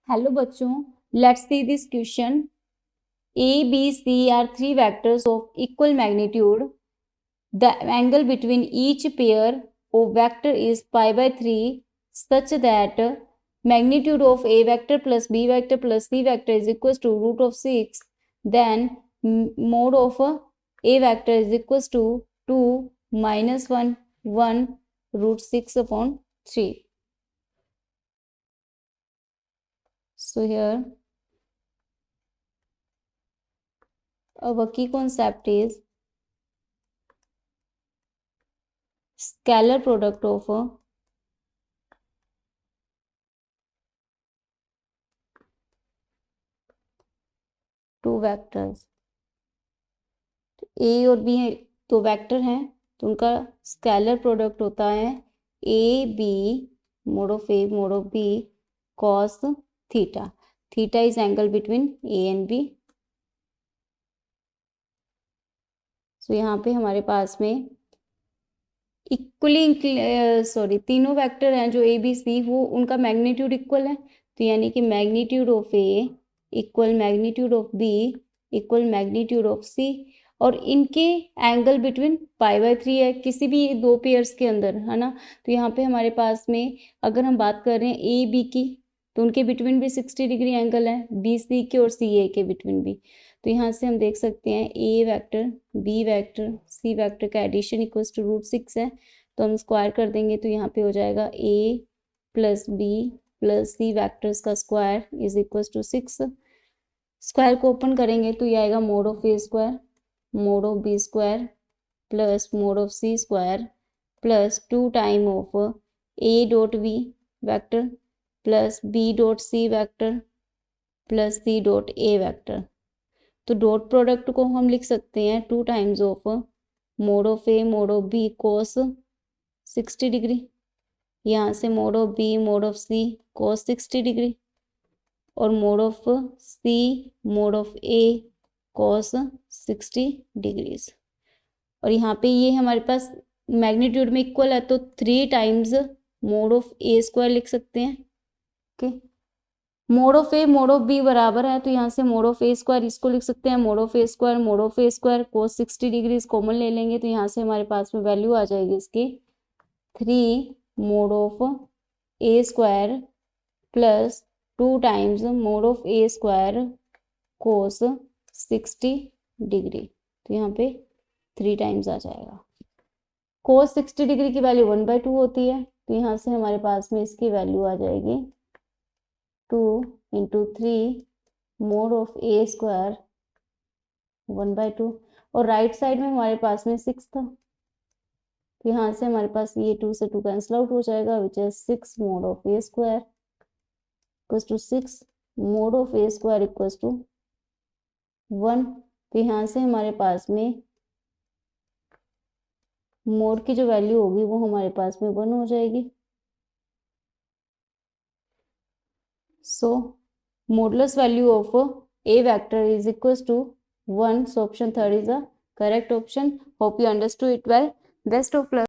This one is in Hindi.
हेलो बच्चों, let's see this question. A, B, C are three vectors of equal magnitude. The angle between each pair of vector is pi by 3 such that magnitude of A vector plus B vector plus C vector is equals to root of 6. Then mode of A vector is equals to 2 minus 1 1 root 6 upon 3. So here our key concept is scalar product of two vectors. A और बी दो वेक्टर हैं तो उनका स्केलर प्रोडक्ट होता है A B mod of A mod of B cos theta. Theta is angle between A and B. So यहाँ पे हमारे पास में इक्वली तीनों वेक्टर हैं जो ए बी सी, वो उनका मैग्नीट्यूड इक्वल है। तो यानी कि magnitude of A equal magnitude of B equal magnitude of C, और इनके एंगल बिटवीन पाई बाय 3 है किसी भी दो पेयर्स के अंदर, है ना। तो यहाँ पे हमारे पास में अगर हम बात कर रहे हैं ए बी की, तो उनके बिटवीन भी 60 डिग्री एंगल है, बी सी के और सी ए के बिटवीन भी। तो यहाँ से हम देख सकते हैं A vector B vector C vector का एडिशन इक्वल्स टू रूट 6 है। तो हम स्क्वायर कर देंगे तो यहाँ पे हो जाएगा A plus B plus C vectors का square is equals to 6। Square को ओपन करेंगे तो ये आएगा mod of A square mod of B square plus mod of C square plus 2 time of A dot B vector plus B dot C vector plus C dot A vector. तो डॉट प्रोडक्ट को हम लिख सकते हैं 2 times of mod of A mod of B cos 60 degree, यहाँ से mod of B mod of C cos 60 degree, और mod of C mod of A cos 60 degrees. और यहाँ पे ये हमारे पास मैग्नीट्यूड में इक्वल है तो 3 times mod of A square लिख सकते हैं। Okay, mod of A mod of B बराबर है तो यहाँ से मोड ऑफ ए स्क्वायर इसको लिख सकते हैं mode of A square cos 60 degrees common ले लेंगे तो यहाँ से हमारे पास में वैल्यू आ जाएगी इसकी 3 mode of A square plus 2 times mod of A square cos 60 degree. तो यहाँ पे 3 टाइम्स आ जाएगा। कोस 60 डिग्री की वैल्यू 1/2 होती है तो यहाँ से हमारे पास में इसकी वैल्यू आ जाएगी 2 into 3 mode of A square 1/2, और राइट साइड में हमारे पास में 6 था तो यहाँ से हमारे पास ये 2 से 2 कैंसिल आउट हो जाएगा which is 6 mod of A square equals to 6 mod of A square equals to 1। तो यहाँ से हमारे पास में मोड की जो वैल्यू होगी वो हमारे पास में 1 हो जाएगी। सो modulus value of a vector is equals to 1. So option 3 is the correct option. Hope you understood it well. Best of luck.